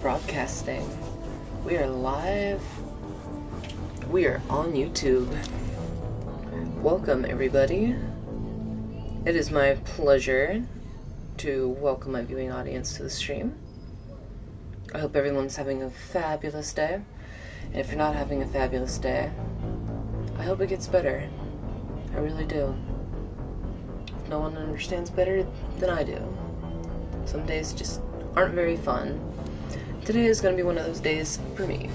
Broadcasting. We are live. We are on YouTube. Welcome, everybody. It is my pleasure to welcome my viewing audience to the stream. I hope everyone's having a fabulous day. And if you're not having a fabulous day, I hope it gets better. I really do. If no one understands better than I do. Some days just aren't very fun. Today is going to be one of those days for me.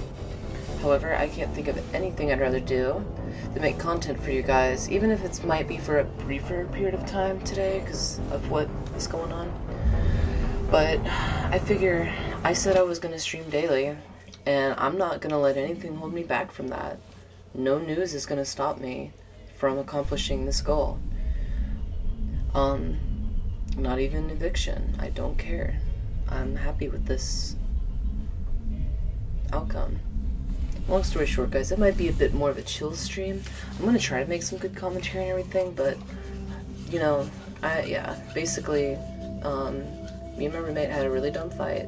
However, I can't think of anything I'd rather do than make content for you guys, even if it might be for a briefer period of time today because of what is going on. But I figure I said I was going to stream daily, and I'm not going to let anything hold me back from that. No news is going to stop me from accomplishing this goal. Not even eviction. I don't care. I'm happy with this outcome. Long story short, guys, it might be a bit more of a chill stream. I'm gonna try to make some good commentary and everything, but you know, basically, me and my roommate had a really dumb fight,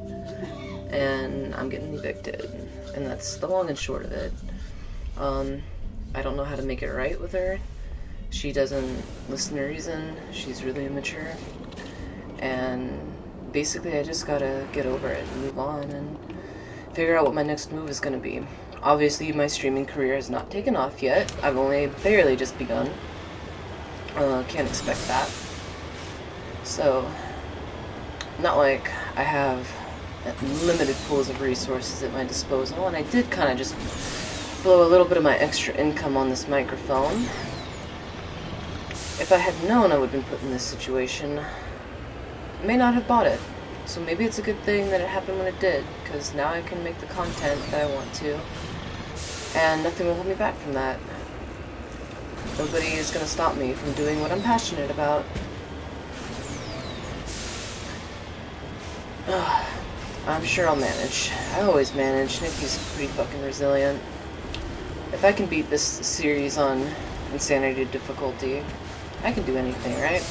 and I'm getting evicted, and that's the long and short of it. I don't know how to make it right with her. She doesn't listen to reason. She's really immature, and basically, I just gotta get over it and move on and figure out what my next move is gonna be. Obviously, my streaming career has not taken off yet. I've only barely just begun. Can't expect that. So, not like I have limited pools of resources at my disposal, and I did kind of just blow a little bit of my extra income on this microphone. If I had known I would have been put in this situation, I may not have bought it. So maybe it's a good thing that it happened when it did, because now I can make the content that I want to, and nothing will hold me back from that. Nobody is going to stop me from doing what I'm passionate about. I'm sure I'll manage. I always manage. Nikki's pretty fucking resilient. If I can beat this series on insanity difficulty, I can do anything, right?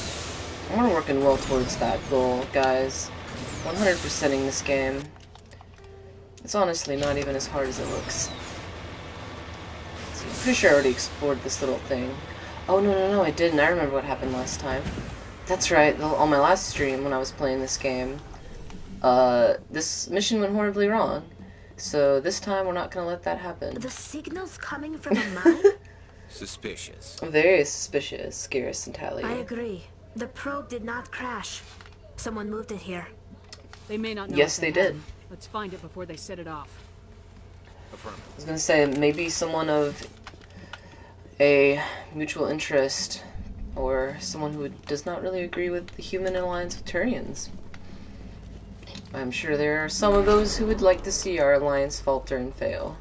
I'm working well towards that goal, guys. 100%ing this game. It's honestly not even as hard as it looks. So I'm pretty sure I already explored this little thing. Oh, no, I didn't. I remember what happened last time. That's right, on my last stream when I was playing this game, this mission went horribly wrong. So this time we're not gonna let that happen. The signal's coming from a mine? Suspicious. Very suspicious, Garrus and Tally. I agree. The probe did not crash. Someone moved it here. They may not know. Yes, they did. Let's find it before they set it off. I was gonna say, maybe someone of a mutual interest, or someone who does not really agree with the human alliance of Turians. I'm sure there are some of those who would like to see our alliance falter and fail.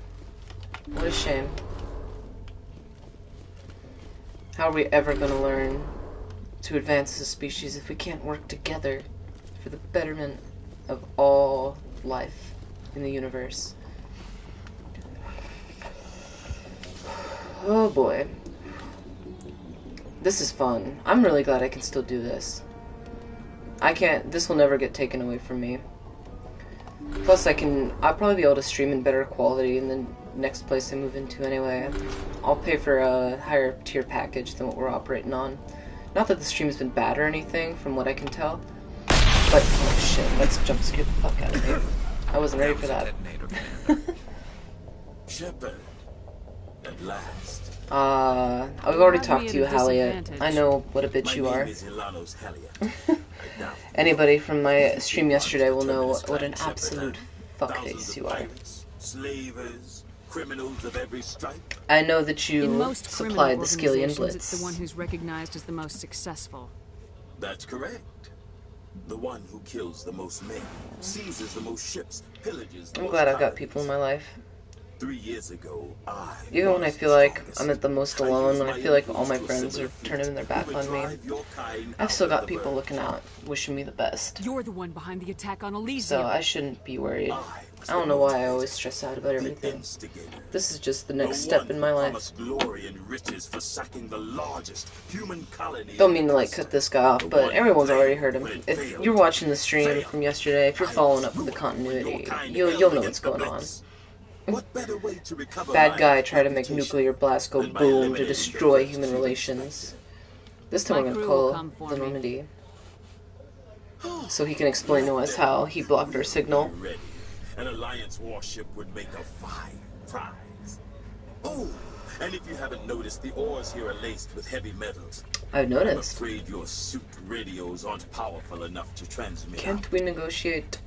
What a shame. How are we ever gonna learn to advance as a species if we can't work together for the betterment of all life in the universe? Oh boy. This is fun. I'm really glad I can still do this. This will never get taken away from me. Plus I'll probably be able to stream in better quality in the next place I move into anyway. I'll pay for a higher tier package than what we're operating on. Not that the stream's been bad or anything, from what I can tell. But, oh shit, let's jump scare the fuck out of here. I wasn't ready for that. Shepherd, at last. I've already talked to you, Halliet. I know what a bitch you are. Anybody from my stream yesterday will know what an absolute fuckface you are. Slavers, criminals of every stripe. I know that you In most supplied the Skillian organizations, Blitz. it's the one who's recognized as the most successful. That's correct. The one who kills the most men, seizes the most ships, pillages the I'm most glad I've got islands. people in my life. 3 years ago, Even when I feel like I'm at the most alone, when I feel like all my friends are turning their back on me, I've still got people looking out, wishing me the best. You're the one behind the attack on Elysium. So I shouldn't be worried. I don't know why I always stress out about everything. This is just the next step in my life. Glory and riches for sacking the largest human colony. Don't mean to like cut this guy off, but everyone's already heard him. If you're watching the stream from yesterday, if you're following up with the continuity, you'll know what's going on. Bad guy tried to make nuclear blast go boom to destroy human relations. This time we're gonna call the Normandy, so he can explain to us how he blocked our signal. An Alliance warship would make a fine prize. Oh, and if you haven't noticed, the ores here are laced with heavy metals. I've noticed. I'm afraid your suit radios aren't powerful enough to transmit. Can't we negotiate?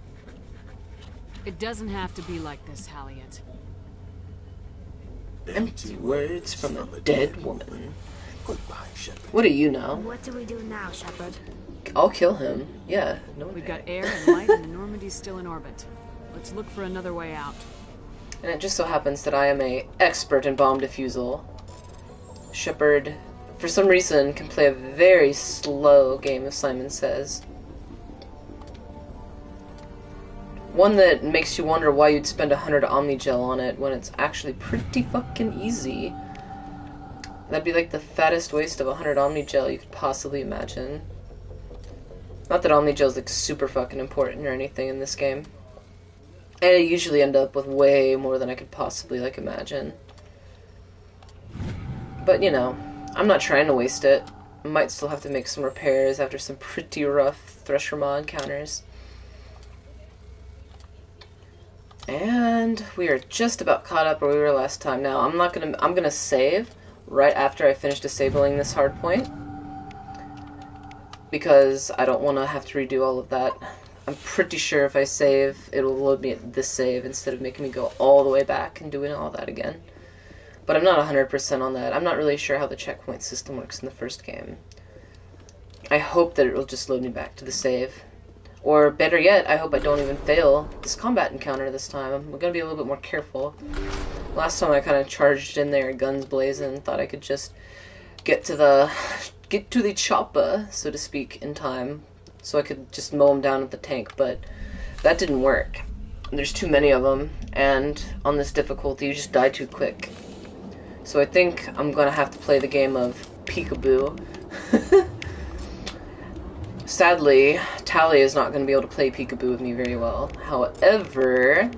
It doesn't have to be like this, Halliot. Empty words from a dead woman. Goodbye, Shepard. What do you know? What do we do now, Shepard? I'll kill him. Yeah, no. We've got air and light, and the Normandy's still in orbit. Let's look for another way out. And it just so happens that I am an expert in bomb defusal. Shepard, for some reason, can play a very slow game, as Simon says. One that makes you wonder why you'd spend 100 Omnigel on it when it's actually pretty fucking easy. That'd be like the fattest waste of 100 Omnigel you could possibly imagine. Not that Omnigel's like super fucking important or anything in this game. And I usually end up with way more than I could possibly like imagine. But you know, I'm not trying to waste it. I might still have to make some repairs after some pretty rough Thresher Maw encounters. And we are just about caught up where we were last time. Now, I'm gonna save right after I finish disabling this hard point, because I don't want to have to redo all of that. I'm pretty sure if I save, it'll load me at this save instead of making me go all the way back and doing all that again. But I'm not 100% on that. I'm not really sure how the checkpoint system works in the first game. I hope that it'll just load me back to the save. Or better yet, I hope I don't even fail this combat encounter this time. I'm gonna be a little bit more careful. Last time I kind of charged in there, guns blazing, thought I could just get to the chopper, so to speak, in time, so I could just mow them down with the tank, but that didn't work. There's too many of them, and on this difficulty, you just die too quick. So I think I'm gonna have to play the game of peekaboo. Sadly, Tally is not going to be able to play peekaboo with me very well. However,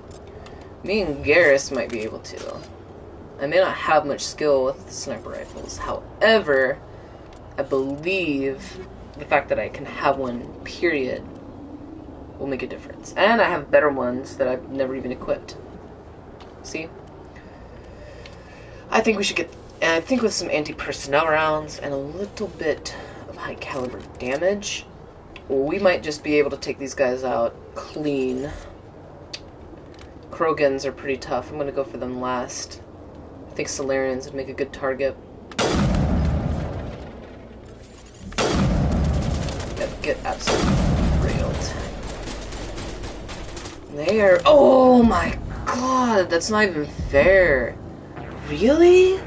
me and Garrus might be able to. I may not have much skill with sniper rifles. However, I believe the fact that I can have one, period, will make a difference. And I have better ones that I've never even equipped. See? I think we should get... And I think with some anti-personnel rounds and a little bit of high caliber damage, we might just be able to take these guys out clean. Krogans are pretty tough. I'm going to go for them last. I think Solarians would make a good target. Get absolutely railed. They are... Oh my god! That's not even fair. Really?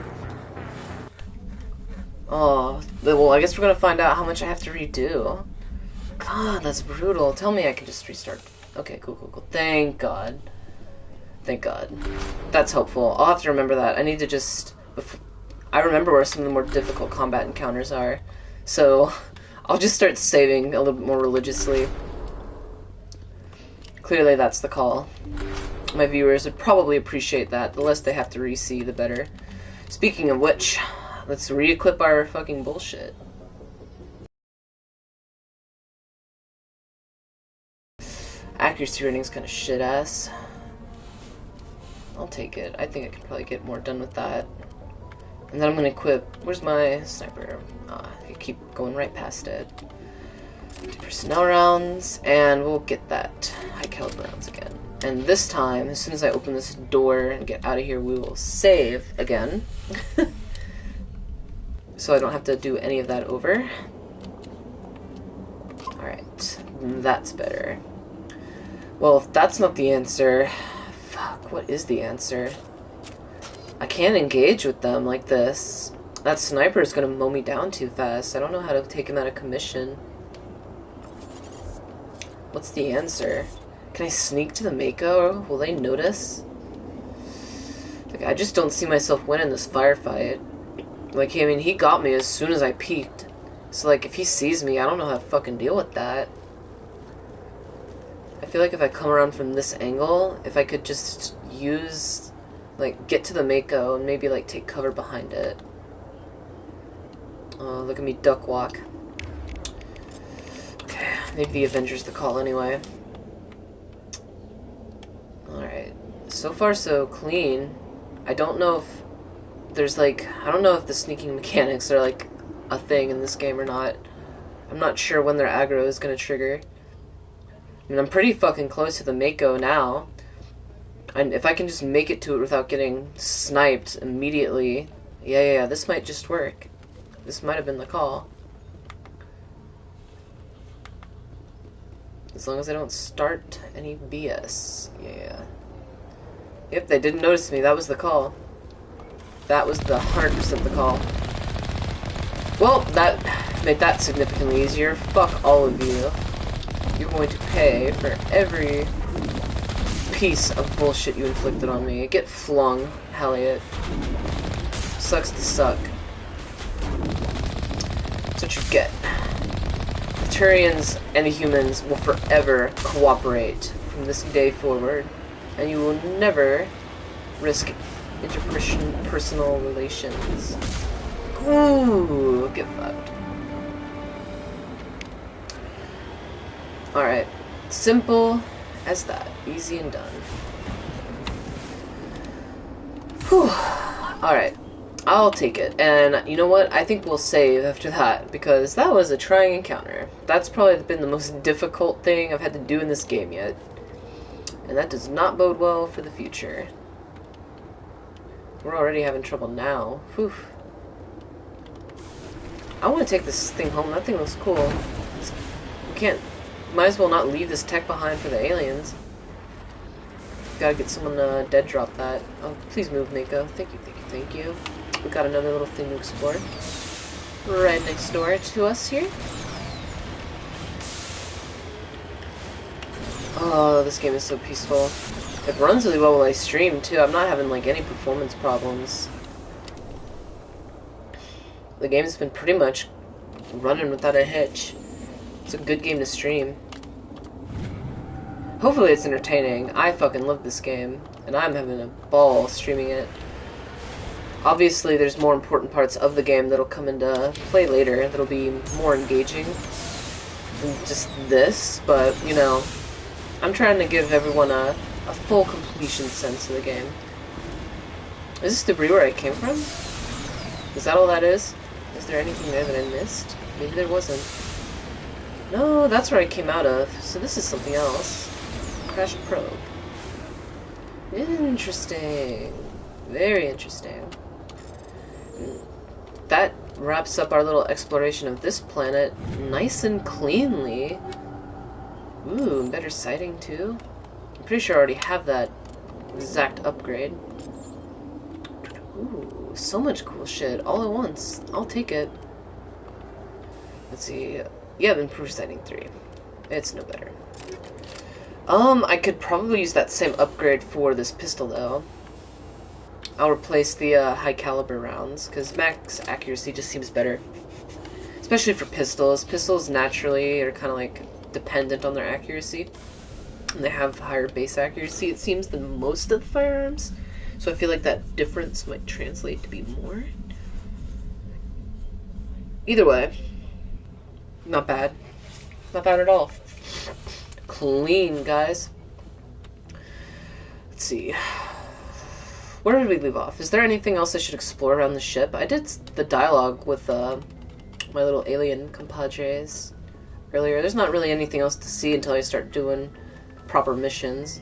Oh, well, I guess we're going to find out how much I have to redo. God, that's brutal. Tell me I can just restart. Okay, cool. Thank God. Thank God. That's helpful. I'll have to remember that. I need to just... I remember where some of the more difficult combat encounters are. So, I'll just start saving a little bit more religiously. Clearly that's the call. My viewers would probably appreciate that. The less they have to re-see, the better. Speaking of which, let's re-equip our fucking bullshit. Accuracy rating's kind of shit-ass. I'll take it. I think I could probably get more done with that. And then I'm gonna equip... Where's my sniper? I keep going right past it. Personnel rounds, and we'll get that high caliber rounds again. And this time, as soon as I open this door and get out of here, we will save again. So I don't have to do any of that over. Alright, that's better. Well, if that's not the answer... Fuck, what is the answer? I can't engage with them like this. That sniper is gonna mow me down too fast. I don't know how to take him out of commission. What's the answer? Can I sneak to the Mako? Will they notice? Like, I just don't see myself winning this firefight. Like, I mean, he got me as soon as I peeked. So, like, if he sees me, I don't know how to fucking deal with that. I feel like if I come around from this angle, if I could just use, like, get to the Mako and maybe, like, take cover behind it. Oh, look at me duck walk. Okay, maybe the Avenger's the call anyway. Alright. So far, so clean. I don't know if there's, like, I don't know if the sneaking mechanics are, like, a thing in this game or not. I'm not sure when their aggro is gonna trigger. I mean, I'm pretty fucking close to the Mako now. And if I can just make it to it without getting sniped immediately, yeah, this might just work. This might have been the call. As long as I don't start any BS. Yeah. Yep, they didn't notice me. That was the call. That was the 100% the call. Well, that made that significantly easier. Fuck all of you. You're going to pay for every piece of bullshit you inflicted on me. Get flung, Elliot. Sucks to suck. That's what you get. The Turians and the humans will forever cooperate from this day forward, and you will never risk interpersonal relations. Ooh, get fucked. Alright. Simple as that. Easy and done. Whew. Alright. I'll take it. And you know what? I think we'll save after that, because that was a trying encounter. That's probably been the most difficult thing I've had to do in this game yet. And that does not bode well for the future. We're already having trouble now. Whew. I want to take this thing home. That thing looks cool. We can't... Might as well not leave this tech behind for the aliens. Gotta get someone to dead drop that. Oh, please move, Mako. Thank you, thank you, thank you. We got another little thing to explore. Right next door to us here. Oh, this game is so peaceful. It runs really well while I stream, too. I'm not having, like, any performance problems. The game's been pretty much running without a hitch. It's a good game to stream. Hopefully it's entertaining. I fucking love this game, and I'm having a ball streaming it. Obviously, there's more important parts of the game that'll come into play later that'll be more engaging than just this, but, you know, I'm trying to give everyone a full completion sense of the game. Is this debris where I came from? Is that all that is? Is there anything there that I missed? Maybe there wasn't. No, that's where I came out of, so this is something else. Crash probe. Interesting. Very interesting. That wraps up our little exploration of this planet nice and cleanly. Ooh, better sighting too. I'm pretty sure I already have that exact upgrade. Ooh, so much cool shit all at once. I'll take it. Let's see. Yeah, improved sighting 3. It's no better. I could probably use that same upgrade for this pistol though. I'll replace the high caliber rounds, because max accuracy just seems better. Especially for pistols. Pistols naturally are kind of like dependent on their accuracy. And they have higher base accuracy, it seems, than most of the firearms. So I feel like that difference might translate to be more. Either way, not bad. Not bad at all. Clean, guys. Let's see. Where did we leave off? Is there anything else I should explore around the ship? I did the dialogue with my little alien compadres earlier. There's not really anything else to see until I start doing proper missions.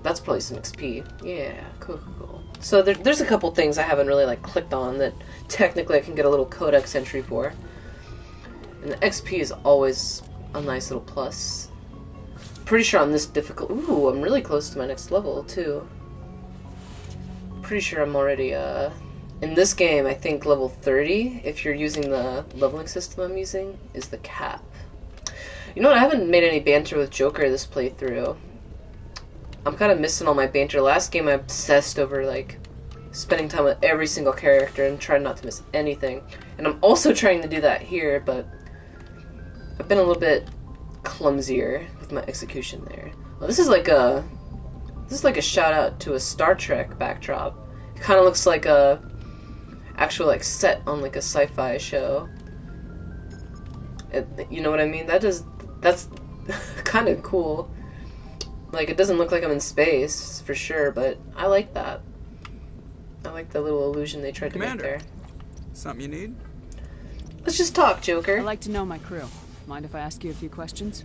That's probably some XP. Yeah, cool. So there's a couple things I haven't really like clicked on that technically I can get a little codex entry for. And the XP is always a nice little plus. Pretty sure on this difficult... Ooh, I'm really close to my next level, too. pretty sure I'm already, in this game, I think level 30, if you're using the leveling system I'm using, is the cap. You know what, I haven't made any banter with Joker this playthrough. I'm kind of missing all my banter. Last game I obsessed over, like, spending time with every single character and trying not to miss anything. And I'm also trying to do that here, but I've been a little bit clumsier with my execution there. Well, this is like a shout out to a Star Trek backdrop. It kind of looks like a actual like set on like a sci-fi show. You know what I mean? That's kind of cool. Like, it doesn't look like I'm in space for sure, but I like that. I like the little illusion they tried to make there. Something you need? Let's just talk, Joker. I'd like to know my crew. Mind if I ask you a few questions?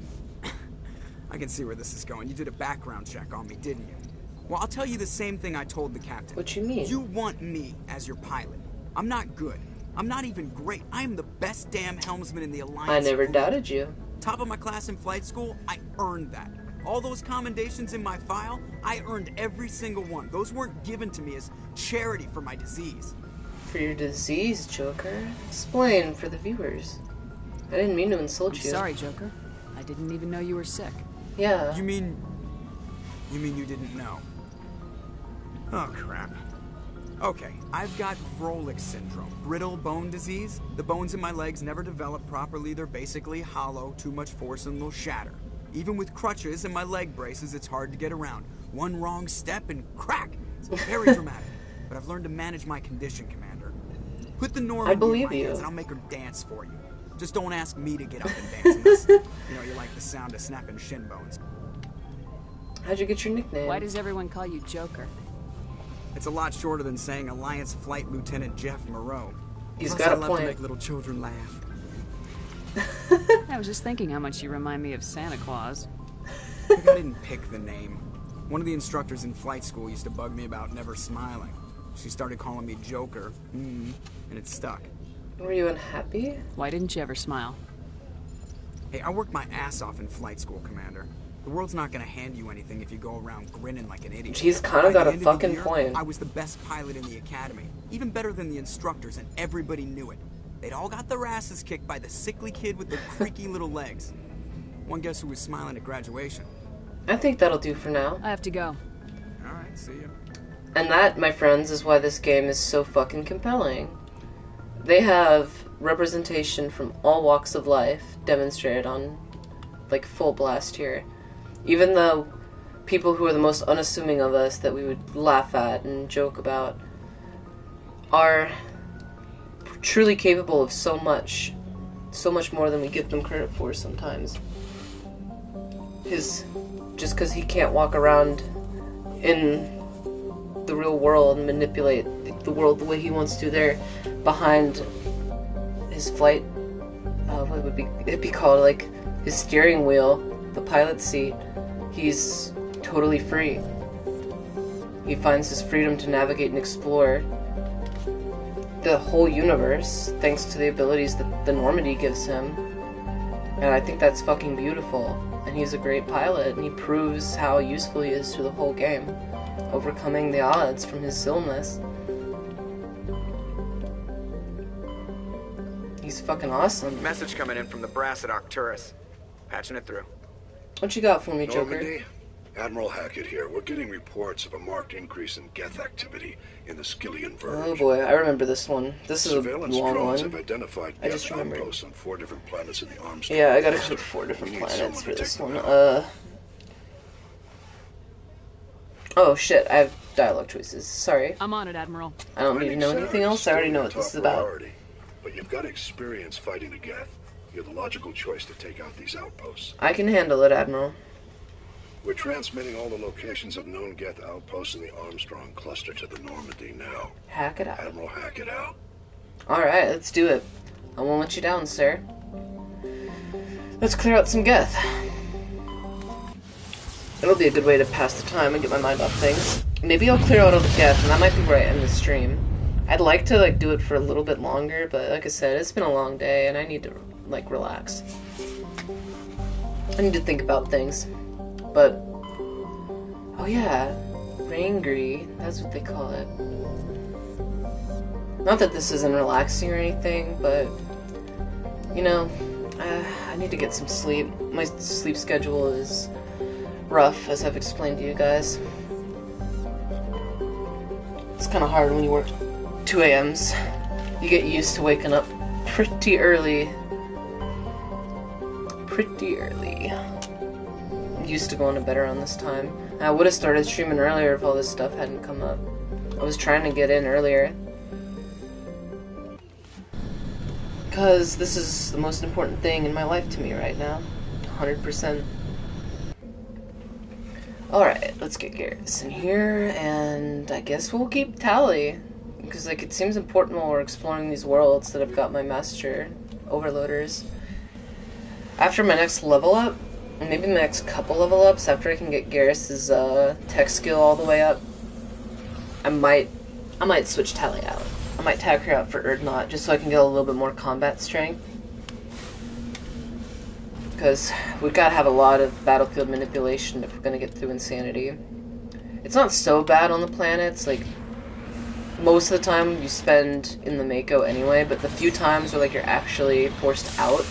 I can see where this is going. You did a background check on me, didn't you? Well, I'll tell you the same thing I told the captain. What you mean? You want me as your pilot. I'm not good. I'm not even great. I am the best damn helmsman in the Alliance. I never doubted you. Top of my class in flight school, I earned that. All those commendations in my file, I earned every single one. Those weren't given to me as charity for my disease. For your disease, Joker? Explain for the viewers. I didn't mean to insult you. Sorry, Joker. I didn't even know you were sick. Yeah. You mean you didn't know? Oh, crap. Okay, I've got Vrolik syndrome, brittle bone disease. The bones in my legs never develop properly. They're basically hollow, too much force and they'll shatter. Even with crutches and my leg braces, it's hard to get around. One wrong step and crack! It's very dramatic. But I've learned to manage my condition, Commander. Put the Normandy in my hands and I'll make her dance for you. Just don't ask me to get up and dance unless, you know, you like the sound of snapping shin bones. How'd you get your nickname? Why does everyone call you Joker? It's a lot shorter than saying Alliance Flight Lieutenant Jeff Moreau. He's Plus, got I a love point. to make little children laugh. I was just thinking how much you remind me of Santa Claus. I didn't pick the name. One of the instructors in flight school used to bug me about never smiling. She started calling me Joker, and it stuck. Were you unhappy? Why didn't you ever smile? Hey, I worked my ass off in flight school, Commander. The world's not gonna hand you anything if you go around grinning like an idiot. He's kind of By got the a end of the fucking year, point. I was the best pilot in the academy. Even better than the instructors, and everybody knew it. They'd all got their asses kicked by the sickly kid with the creaky little legs. One guess who was smiling at graduation? I think that'll do for now. I have to go. Alright, see ya. And that, my friends, is why this game is so fucking compelling. They have representation from all walks of life demonstrated on, like, full blast here. Even the people who are the most unassuming of us that we would laugh at and joke about are truly capable of so much more than we give them credit for sometimes. Just because he can't walk around in the real world and manipulate the world the way he wants to there behind his flight, what would it be called, like his steering wheel, the pilot's seat, he's totally free. He finds his freedom to navigate and explore the whole universe thanks to the abilities that the Normandy gives him. And I think that's fucking beautiful. And he's a great pilot, and he proves how useful he is to the whole game, overcoming the odds from his illness. He's fucking awesome. Message coming in from the brass at Arcturus. Patching it through. What you got for me, Joker? Normandy, Admiral Hackett here. We're getting reports of a marked increase in Geth activity in the Skillian Verge. Oh boy, I remember this one. This is a Surveillance long drones have one. identified I just Geth remembered. outposts on 4 different planets in the Armstrong. Yeah, I gotta click 4 different We need planets someone for to this take them one. out. Oh shit, I have dialogue choices. Sorry. I'm on it, Admiral. I don't need to know anything else. I already know what this is about. Priority, but you've got experience fighting the Geth. You're the logical choice to take out these outposts. I can handle it, Admiral. We're transmitting all the locations of known Geth outposts in the Armstrong cluster to the Normandy now. Hack it out. Admiral Hackett out. Alright, let's do it. I won't let you down, sir. Let's clear out some Geth. It'll be a good way to pass the time and get my mind off things. Maybe I'll clear out all the Geth, and that might be where I end the stream. I'd like to, like, do it for a little bit longer, but like I said, it's been a long day, and I need to, like, relax. I need to think about things. But, oh yeah, Angry, that's what they call it. Not that this isn't relaxing or anything, but you know, I need to get some sleep. My sleep schedule is rough, as I've explained to you guys. It's kind of hard when you work 2 a.m.s. You get used to waking up pretty early. I'm used to going to bed around this time. I would have started streaming earlier if all this stuff hadn't come up. I was trying to get in earlier. Because this is the most important thing in my life to me right now. 100%. Alright, let's get Garrus in here, and I guess we'll keep tally. Because, like, it seems important while we're exploring these worlds that I've got my master overloaders. After my next level up, maybe the next couple level ups, after I can get Garrus's tech skill all the way up, I might switch Tally out. I might tag her out for Erdnot, just so I can get a little bit more combat strength. Because we've got to have a lot of battlefield manipulation if we're going to get through Insanity. It's not so bad on the planets, like, most of the time you spend in the Mako anyway, but the few times where, like, you're actually forced out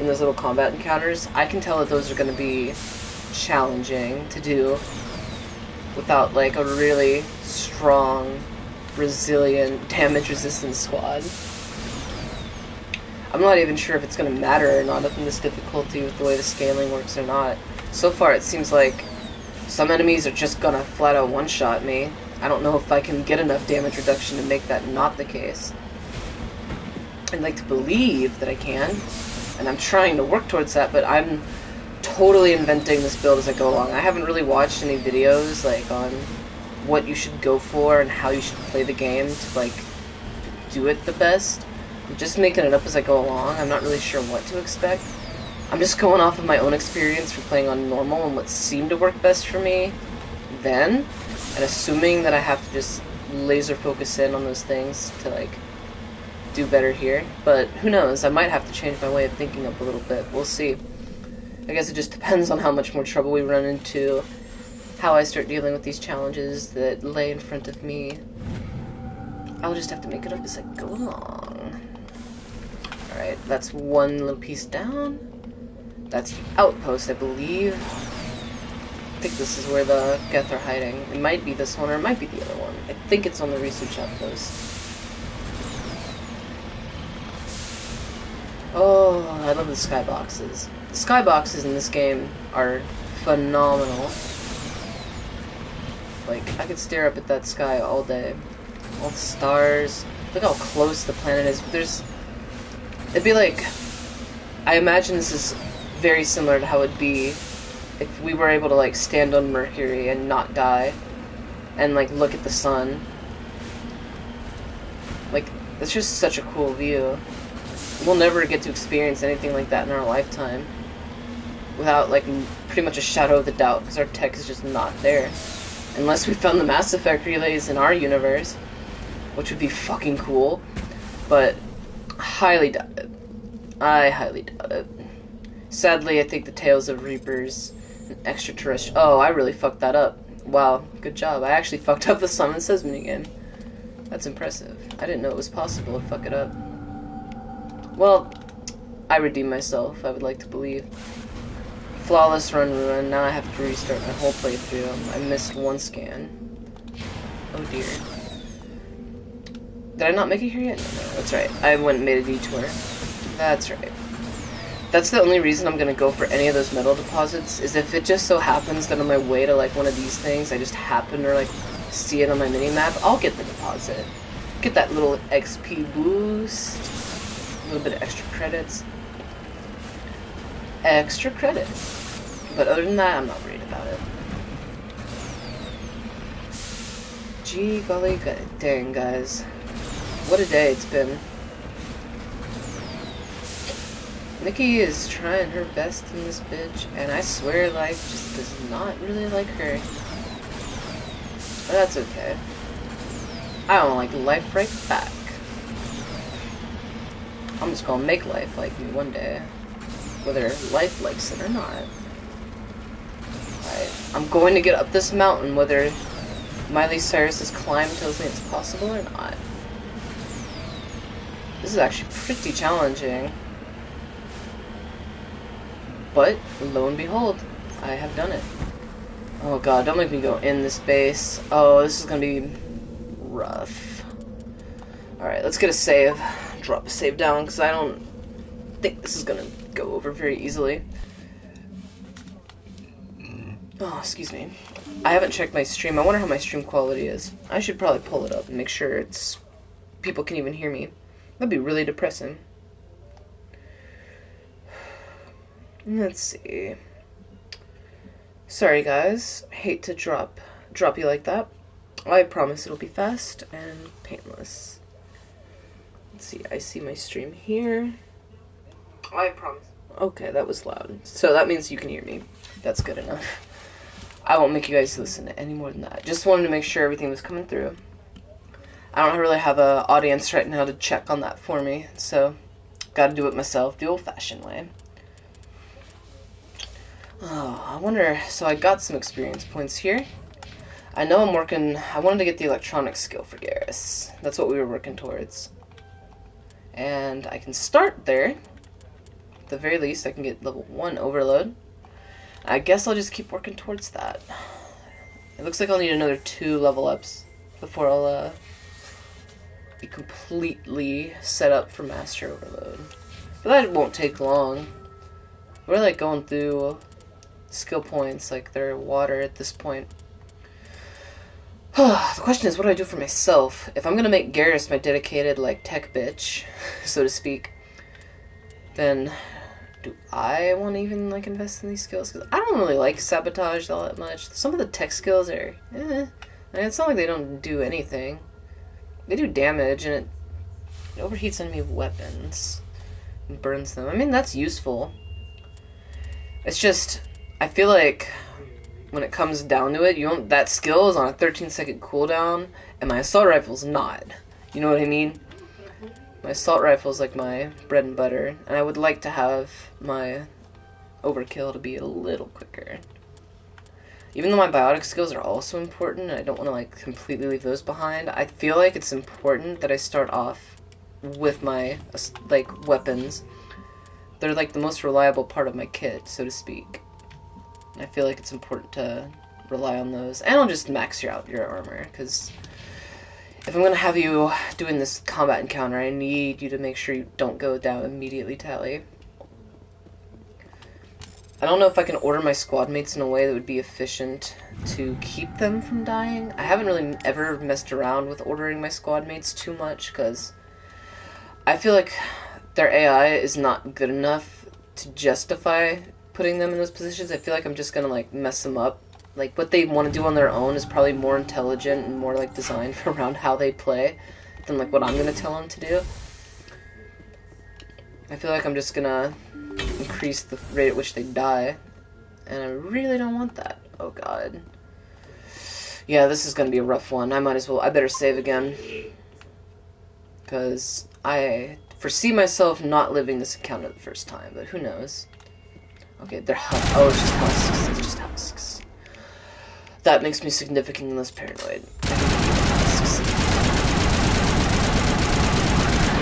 in those little combat encounters, I can tell that those are going to be challenging to do without, like, a really strong, resilient, damage-resistant squad. I'm not even sure if it's going to matter or not in this difficulty with the way the scaling works or not. So far it seems like some enemies are just going to flat-out one-shot me. I don't know if I can get enough damage reduction to make that not the case. I'd like to believe that I can, and I'm trying to work towards that, but I'm totally inventing this build as I go along. I haven't really watched any videos, like, on what you should go for and how you should play the game to, like, do it the best. I'm just making it up as I go along. I'm not really sure what to expect. I'm just going off of my own experience for playing on normal and what seemed to work best for me then, and assuming that I have to just laser focus in on those things to, like, do better here. But who knows, I might have to change my way of thinking up a little bit. We'll see. I guess it just depends on how much more trouble we run into, how I start dealing with these challenges that lay in front of me. I'll just have to make it up as I go along. Alright, that's one little piece down. That's the outpost, I believe. I think this is where the Geth are hiding. It might be this one, or it might be the other one. I think it's on the research outpost. Oh, I love the skyboxes. The skyboxes in this game are phenomenal. Like, I could stare up at that sky all day. All the stars. Look how close the planet is. But it'd be like, I imagine this is very similar to how it'd be if we were able to, like, stand on Mercury and not die, and, like, look at the sun. Like, it's just such a cool view. We'll never get to experience anything like that in our lifetime without, like, pretty much a shadow of a doubt, because our tech is just not there. Unless we found the Mass Effect relays in our universe, which would be fucking cool, but highly doubt it. I highly doubt it. Sadly, I think the Tales of Reapers and Extraterrestrial... Oh, I really fucked that up. Wow, good job. I actually fucked up the Summon Says minigame. That's impressive. I didn't know it was possible to fuck it up. Well, I redeemed myself, I would like to believe. Flawless run ruin. Now I have to restart my whole playthrough. I missed one scan. Oh dear. Did I not make it here yet? No, that's right. I went and made a detour. That's right. That's the only reason I'm gonna go for any of those metal deposits, is if it just so happens that on my way to, like, one of these things, I just happen to, like, see it on my mini-map, I'll get the deposit. Get that little XP boost. A little bit of extra credits. Extra credits. But other than that, I'm not worried about it. Gee golly dang, guys. What a day it's been. Nikki is trying her best in this bitch, and I swear life just does not really like her. But that's okay. I don't like life right back. I'm just gonna make life like me one day, whether life likes it or not. Alright, I'm going to get up this mountain whether Miley Cyrus's Climb tells me it's possible or not. This is actually pretty challenging. But, lo and behold, I have done it. Oh god, don't make me go in this base. Oh, this is gonna be rough. Alright, let's get a save. Drop a save down, because I don't think this is gonna go over very easily. Oh, excuse me. I haven't checked my stream. I wonder how my stream quality is. I should probably pull it up and make sure it's people can even hear me. That'd be really depressing. Let's see. Sorry guys, hate to drop you like that. I promise it'll be fast and painless. Let's see, I see my stream here. I promise. Okay, that was loud. So that means you can hear me. That's good enough. I won't make you guys listen to any more than that. Just wanted to make sure everything was coming through. I don't really have an audience right now to check on that for me, so gotta do it myself, the old-fashioned way. Oh, I wonder, so I got some experience points here. I know I wanted to get the electronics skill for Garrus. That's what we were working towards. And I can start there. At the very least, I can get level 1 overload. I guess I'll just keep working towards that. It looks like I'll need another 2 level ups before I'll be completely set up for Master Overload. But that won't take long. We're like going through skill points like they're water at this point. The question is, what do I do for myself? If I'm gonna make Garrus my dedicated, like, tech bitch, so to speak, then do I want to even, like, invest in these skills? Because I don't really like sabotage all that much. Some of the tech skills are, I mean, it's not like they don't do anything. They do damage, and it overheats enemy weapons and burns them. I mean, that's useful. It's just, I feel like when it comes down to it, that skill is on a 13-second cooldown, and my assault rifle's not. You know what I mean? My assault rifle is like my bread and butter, and I would like to have my overkill to be a little quicker. Even though my biotic skills are also important, and I don't want to like completely leave those behind, I feel like it's important that I start off with my like weapons. They're like the most reliable part of my kit, so to speak. I feel like it's important to rely on those, and I'll just max out your armor, because if I'm going to have you doing this combat encounter, I need you to make sure you don't go down immediately, Tally. I don't know if I can order my squad mates in a way that would be efficient to keep them from dying. I haven't really ever messed around with ordering my squad mates too much, because I feel like their AI is not good enough to justify putting them in those positions. I feel like I'm just going to like mess them up. Like, what they want to do on their own is probably more intelligent and more, like, designed around how they play than, like, what I'm going to tell them to do. I feel like I'm just going to increase the rate at which they die, and I really don't want that. Oh, God. Yeah, this is going to be a rough one. I better save again. Because I foresee myself not living this encounter the first time, but who knows. Okay, they're oh, it's just husks. It's just husks. That makes me significantly less paranoid.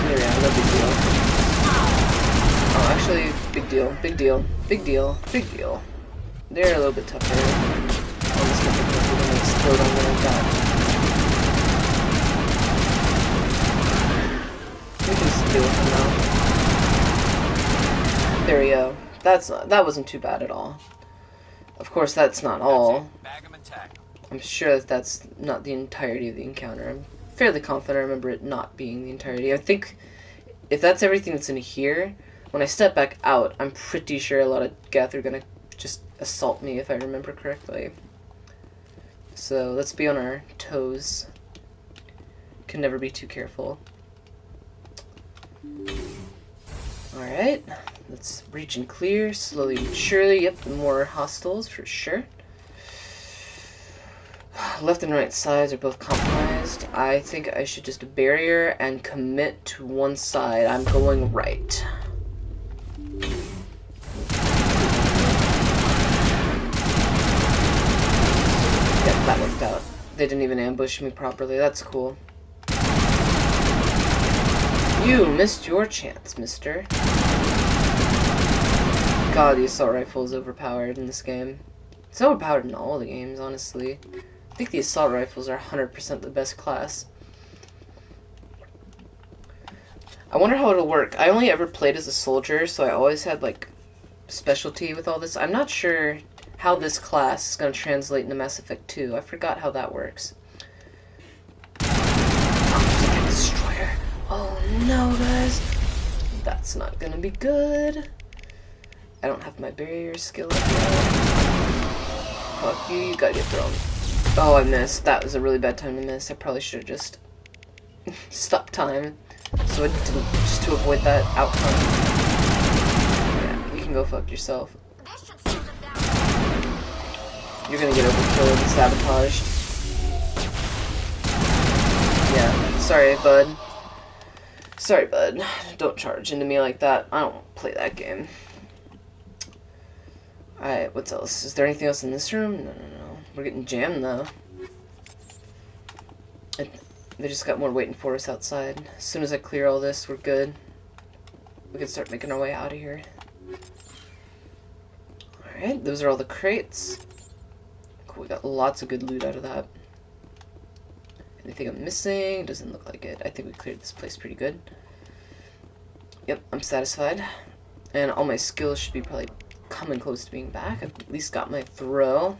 Yeah, no big deal. Oh, actually, big deal, big deal, big deal, big deal. They're a little bit tougher. Almost difficult when they explode on their dot. We can just deal with them now. There we go. That wasn't too bad at all. Of course, that's not all. I'm sure that's not the entirety of the encounter. I'm fairly confident I remember it not being the entirety. I think if that's everything that's in here, when I step back out, I'm pretty sure a lot of Geth are gonna just assault me if I remember correctly. So let's be on our toes. Can never be too careful. Alright, let's reach and clear, slowly but surely. Yep, more hostiles for sure. Left and right sides are both compromised. I think I should just barrier and commit to one side. I'm going right. Yep, that worked out. They didn't even ambush me properly. That's cool. You missed your chance, mister. God, the assault rifle is overpowered in this game. It's overpowered in all the games, honestly. I think the assault rifles are 100% the best class. I wonder how it'll work. I only ever played as a soldier, so I always had, like, specialty with all this. I'm not sure how this class is going to translate into Mass Effect 2. I forgot how that works. Oh, destroyer. Oh no, guys. That's not going to be good. I don't have my barrier skill up yet. Fuck you, you gotta get thrown. Oh, I missed. That was a really bad time to miss. I probably should have just stopped time so it didn't, just to avoid that outcome. Yeah, you can go fuck yourself. You're gonna get overkilled and sabotaged. Yeah, sorry, bud. Sorry, bud. Don't charge into me like that. I don't play that game. Alright, what's else? Is there anything else in this room? No. We're getting jammed, though. They just got more waiting for us outside. As soon as I clear all this, we're good. We can start making our way out of here. Alright, those are all the crates. Cool, we got lots of good loot out of that. Anything I'm missing? Doesn't look like it. I think we cleared this place pretty good. Yep, I'm satisfied. And all my skills should be probably coming close to being back. I've at least got my throw.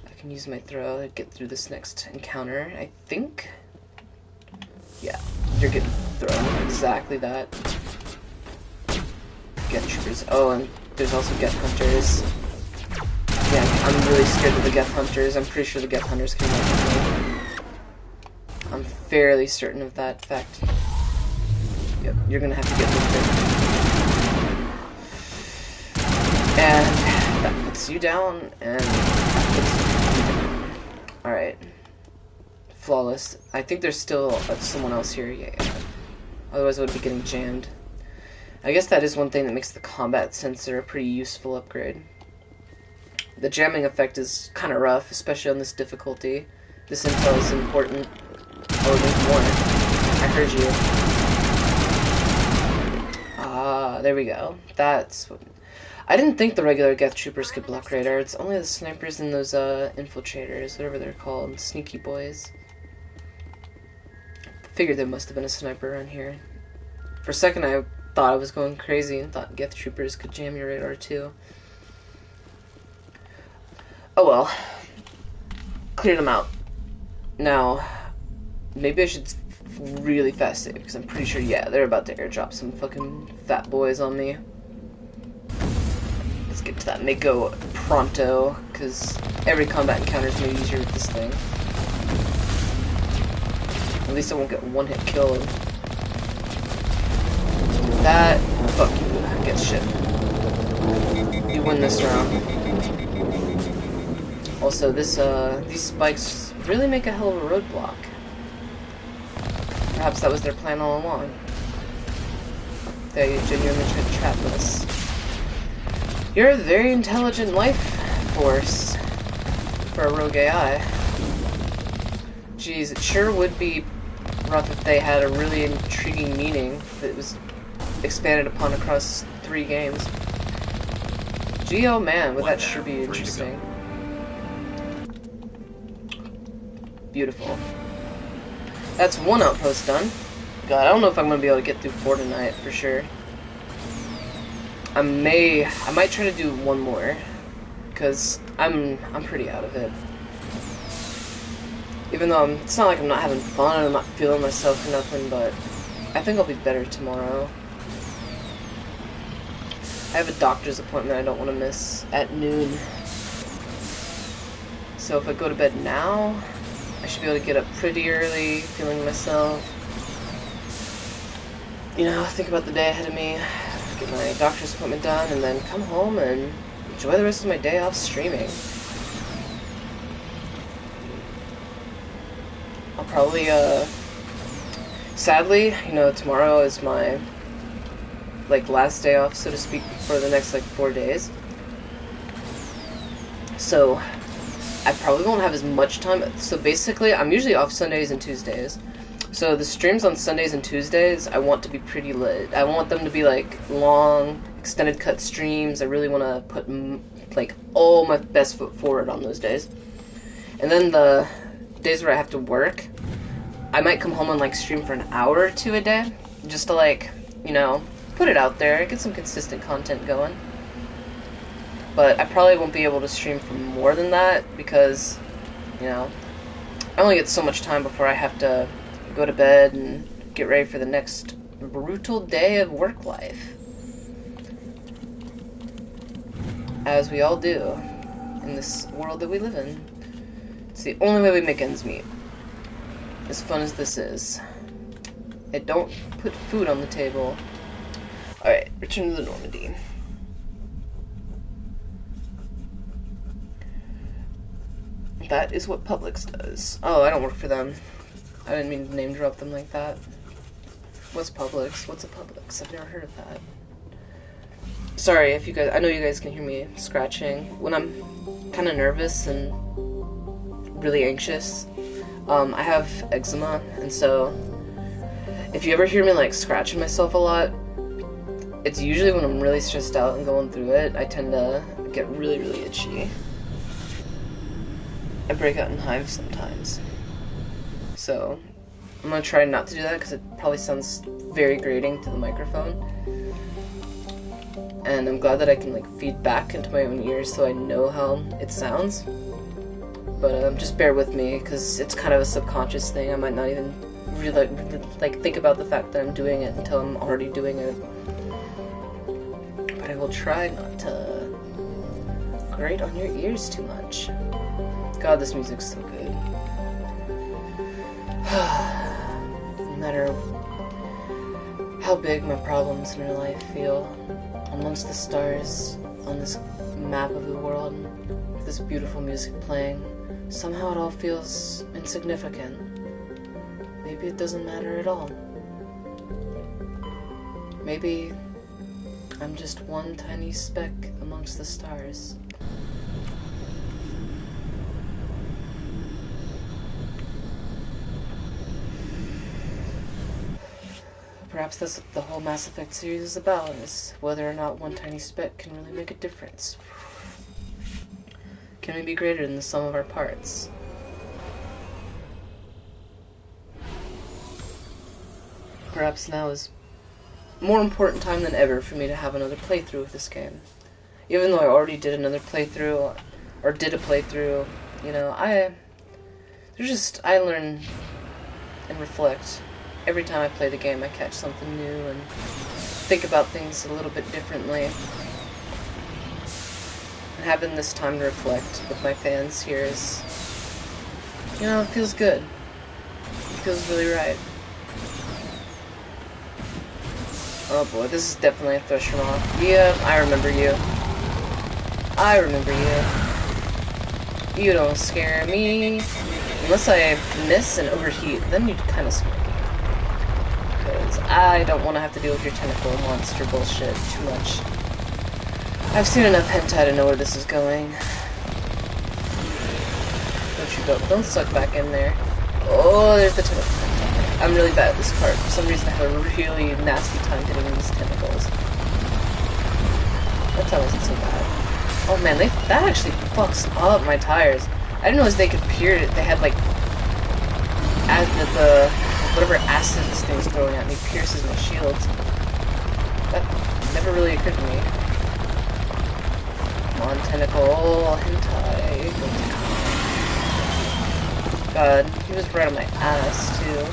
I can use my throw to get through this next encounter, I think. Yeah, you're getting thrown. Exactly that. Geth troopers. Oh, and there's also Geth hunters. Yeah, I'm really scared of the Geth hunters. I'm pretty sure the Geth hunters can work with me. I'm fairly certain of that fact. Yep, you're gonna have to get lifted. And that puts you down, and alright. Flawless. I think there's still someone else here. Yeah. Otherwise I would be getting jammed. I guess that is one thing that makes the combat sensor a pretty useful upgrade. The jamming effect is kind of rough, especially on this difficulty. This intel is important. Oh, there's more. I heard you. Ah, there we go. That's what... I didn't think the regular Geth troopers could block radar. It's only the snipers and those infiltrators, whatever they're called, sneaky boys. Figured there must have been a sniper around here. For a second I thought I was going crazy and thought Geth troopers could jam your radar too. Oh well. Cleared them out. Now, maybe I should really fast save, because I'm pretty sure, yeah, they're about to airdrop some fucking fat boys on me. Let's get to that Mako pronto, because every combat encounter is made easier with this thing. At least I won't get one-hit killed. That, fuck you, get shit. You win this round. Also, these spikes really make a hell of a roadblock. Perhaps that was their plan all along. They genuinely tried to trap us. You're a very intelligent life force for a rogue AI. Jeez, it sure would be rough if they had a really intriguing meaning that was expanded upon across 3 games. Gee, oh man, would that sure be interesting. Beautiful. That's one outpost done. God, I don't know if I'm gonna be able to get through 4 tonight for sure. I might try to do one more, because I'm pretty out of it. Even though it's not like I'm not having fun and I'm not feeling myself or nothing, but I think I'll be better tomorrow. I have a doctor's appointment I don't want to miss at noon. So if I go to bed now, I should be able to get up pretty early, feeling myself. You know, think about the day ahead of me, get my doctor's appointment done, and then come home and enjoy the rest of my day off streaming. I'll probably, sadly, you know, tomorrow is my, like, last day off, so to speak, for the next, like, 4 days. So, I probably won't have as much time. So basically, I'm usually off Sundays and Tuesdays. So the streams on Sundays and Tuesdays, I want to be pretty lit. I want them to be like long, extended cut streams. I really want to put like all my best foot forward on those days. And then the days where I have to work, I might come home and like stream for an hour or two a day, just to like, you know, put it out there, get some consistent content going. But I probably won't be able to stream for more than that because, you know, I only get so much time before I have to go to bed and get ready for the next brutal day of work life. As we all do in this world that we live in. It's the only way we make ends meet. As fun as this is. I don't put food on the table. Alright, return to the Normandy. That is what Publix does. Oh, I don't work for them. I didn't mean to name drop them like that. What's Publix? What's a Publix? I've never heard of that. Sorry if you guys, I know you guys can hear me scratching. When I'm kind of nervous and really anxious, I have eczema, and so if you ever hear me like scratching myself a lot, it's usually when I'm really stressed out and going through it. I tend to get really, really itchy. I break out in hives sometimes. So I'm gonna try not to do that because it probably sounds very grating to the microphone. And I'm glad that I can like feed back into my own ears so I know how it sounds. But just bear with me because it's kind of a subconscious thing. I might not even really like think about the fact that I'm doing it until I'm already doing it. But I will try not to grate on your ears too much. God, this music's so good. No matter how big my problems in your life feel, amongst the stars on this map of the world, with this beautiful music playing, somehow it all feels insignificant. Maybe it doesn't matter at all. Maybe I'm just one tiny speck amongst the stars. Perhaps that's what the whole Mass Effect series is about, is whether or not one tiny speck can really make a difference. Can we be greater than the sum of our parts? Perhaps now is more important time than ever for me to have another playthrough of this game. Even though I already did another playthrough, or did a playthrough, you know, I learn and reflect. Every time I play the game, I catch something new and think about things a little bit differently. And having this time to reflect with my fans here is, you know, it feels good. It feels really right. Oh boy, this is definitely a Thresher Moth. Yeah, I remember you. I remember you. You don't scare me. Unless I miss and overheat, then you kind of scare me. Because I don't want to have to deal with your tentacle monster bullshit too much. I've seen enough hentai to know where this is going. Don't you go. Don't suck back in there. Oh, there's the tentacle. I'm really bad at this part. For some reason I have a really nasty time getting these tentacles. That time wasn't so bad. Oh man, that actually fucks up my tires. I didn't know they could pierce. They had like the whatever acid this thing's throwing at me pierces my shields. That never really occurred to me. Come on, tentacle, hentai. God, he was right on my ass too.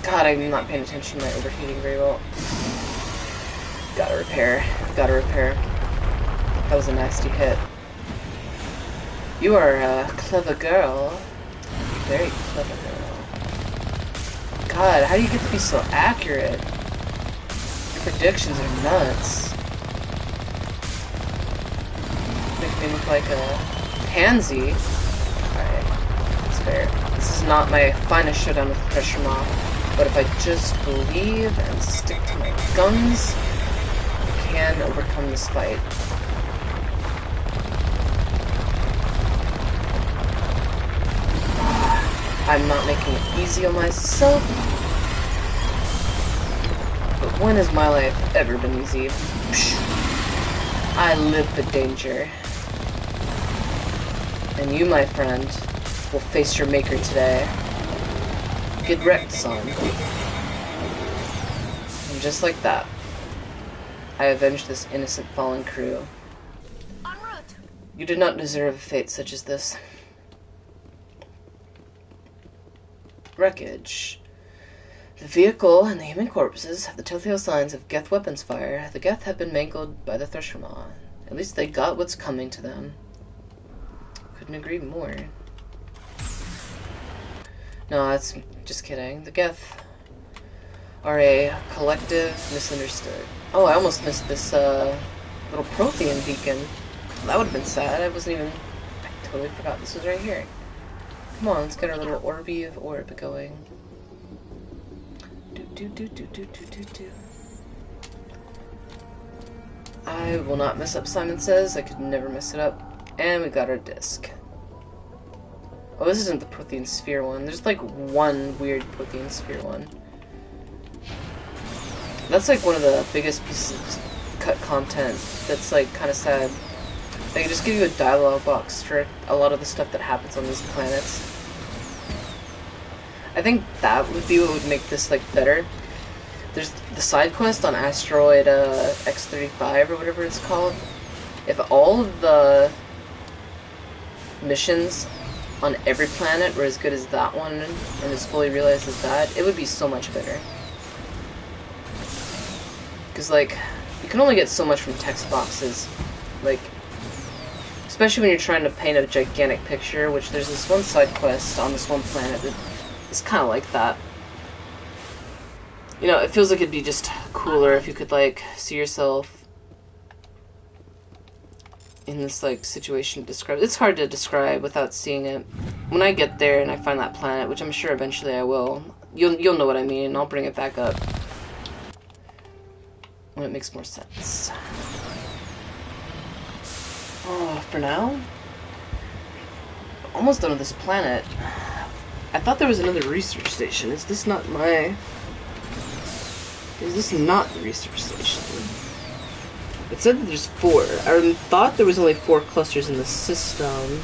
God, I'm not paying attention to my overheating very well. Gotta repair. Gotta repair. That was a nasty hit. You are a clever girl. Very clever girl. God, how do you get to be so accurate? Your predictions are nuts. Make me look like a pansy. Alright, that's fair. This is not my finest showdown with the Thresher Moth, but if I just believe and stick to my guns, I can overcome this fight. I'm not making it easy on myself. But when has my life ever been easy? I live for danger. And you, my friend, will face your maker today. Get wrecked, son. And just like that, I avenged this innocent fallen crew. En route. You did not deserve a fate such as this. Wreckage. The vehicle and the human corpses have the telltale signs of Geth weapons fire. The Geth have been mangled by the Threshermaw. At least they got what's coming to them. Couldn't agree more. No, that's just kidding. The Geth are a collective misunderstood. Oh, I almost missed this little Prothean beacon. That would have been sad. I totally forgot this was right here. Come on, let's get our little orby of orb going. Do. I will not mess up, Simon says. I could never mess it up. And we got our disc. Oh, this isn't the Prothean Sphere one. There's like one weird Prothean Sphere one. That's like one of the biggest pieces of cut content that's like kind of sad. They just give you a dialogue box for a lot of the stuff that happens on these planets. I think that would be what would make this like better. There's the side quest on asteroid X-35 or whatever it's called. If all of the missions on every planet were as good as that one and as fully realized as that, it would be so much better. Because like, you can only get so much from text boxes. Like, especially when you're trying to paint a gigantic picture, which there's this one side quest on this one planet that is kind of like that. You know, it feels like it'd be just cooler if you could, like, see yourself in this, like, situation to describe. It's hard to describe without seeing it. When I get there and I find that planet, which I'm sure eventually I will, you'll know what I mean, and I'll bring it back up when it makes more sense. Oh, for now, almost done with this planet. I thought there was another research station. Is this not the research station? It said that there's 4. I thought there was only 4 clusters in the system.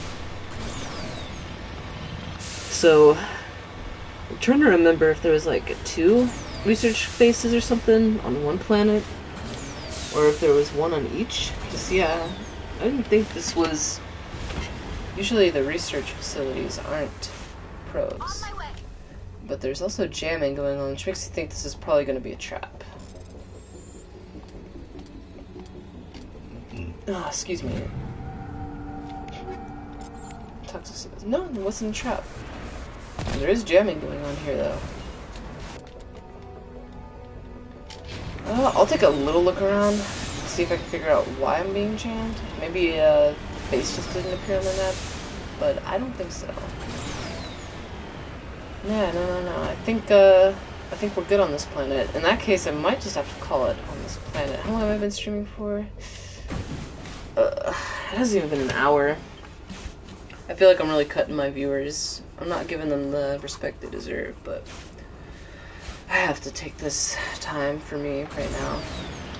So, I'm trying to remember if there was like 2 research bases or something on one planet, or if there was 1 on each. Because yeah, I didn't think this was. Usually the research facilities aren't probes. But there's also jamming going on, which makes you think this is probably going to be a trap. Oh, excuse me. Toxicity. No, it wasn't a trap. There is jamming going on here, though. I'll take a little look around, see if I can figure out why I'm being jammed. Maybe base just didn't appear on the map, but I don't think so. Yeah, no. I think we're good on this planet. In that case, I might just have to call it on this planet. How long have I been streaming for? It hasn't even been an hour. I feel like I'm really cutting my viewers. I'm not giving them the respect they deserve, but I have to take this time for me right now.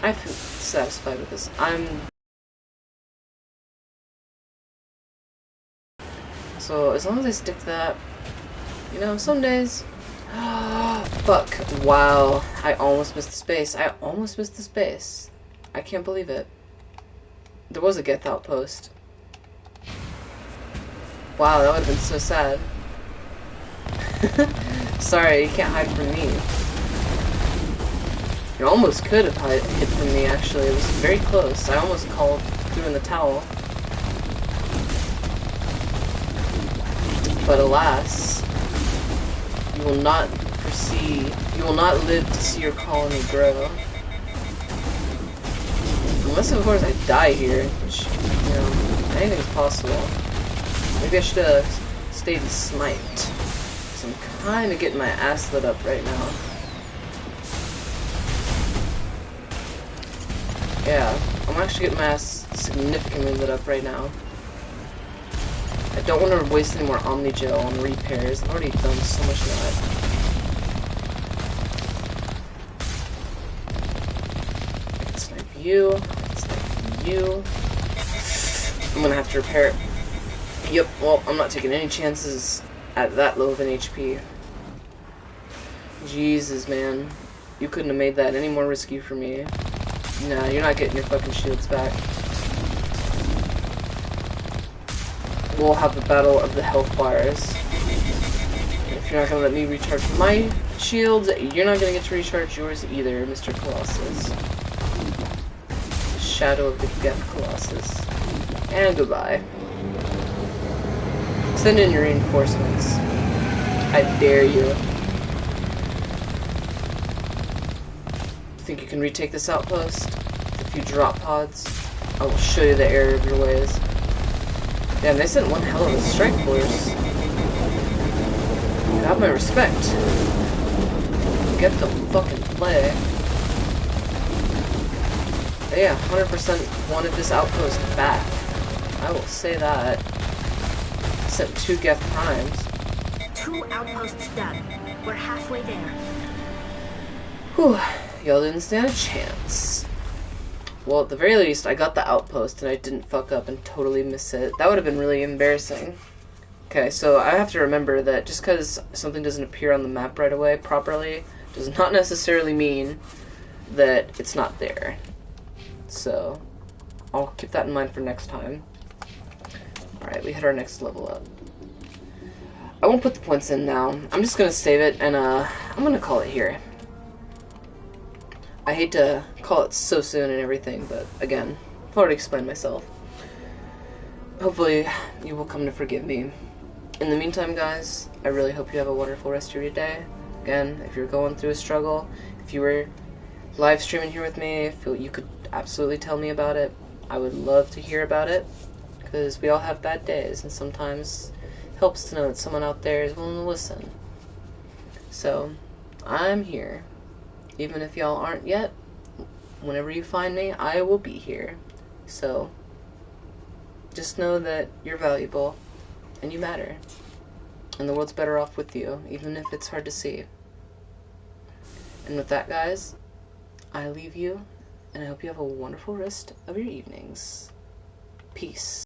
I feel satisfied with this. So as long as I stick to that, you know, some days. Fuck. Wow. I almost missed the space. I can't believe it. There was a Geth outpost. Wow, that would have been so sad. Sorry, you can't hide from me. You almost could have hid from me, actually. It was very close. I almost threw in the towel. But alas, you will not live to see your colony grow. Unless, of course, I die here, which, you know, anything's possible. Maybe I should have stayed and sniped. Because I'm kind of getting my ass lit up right now. Yeah, I'm actually getting my ass significantly lit up right now. I don't want to waste any more Omni Gel on repairs. I've already done so much of that. I can snipe you. I can snipe you. I'm gonna have to repair it. Yep, well, I'm not taking any chances at that low of an HP. Jesus, man. You couldn't have made that any more risky for me. Nah, you're not getting your fucking shields back. We'll have the battle of the health bars. If you're not gonna let me recharge my shields, you're not gonna get to recharge yours either, Mr. Colossus. The shadow of the Geth Colossus. And goodbye. Send in your reinforcements. I dare you. Think you can retake this outpost? With a few drop pods? I will show you the error of your ways. Damn, they sent one hell of a strike force. You have my respect. Get the fucking play. They 100% wanted this outpost back. I will say that. I sent 2 Geth Primes. 2 outposts done. We're halfway there. Whew. Y'all didn't stand a chance. Well, at the very least, I got the outpost and I didn't fuck up and totally miss it. That would have been really embarrassing. Okay, so I have to remember that just because something doesn't appear on the map right away properly does not necessarily mean that it's not there. So, I'll keep that in mind for next time. Alright, we hit our next level up. I won't put the points in now. I'm just gonna save it and I'm gonna call it here. I hate to call it so soon and everything, but again, I've already explained myself. Hopefully, you will come to forgive me. In the meantime, guys, I really hope you have a wonderful rest of your day. Again, if you're going through a struggle, if you were live streaming here with me, you could absolutely tell me about it. I would love to hear about it, because we all have bad days, and sometimes it helps to know that someone out there is willing to listen. So, I'm here. Even if y'all aren't yet, whenever you find me, I will be here. So, just know that you're valuable, and you matter. And the world's better off with you, even if it's hard to see. And with that, guys, I leave you, and I hope you have a wonderful rest of your evenings. Peace.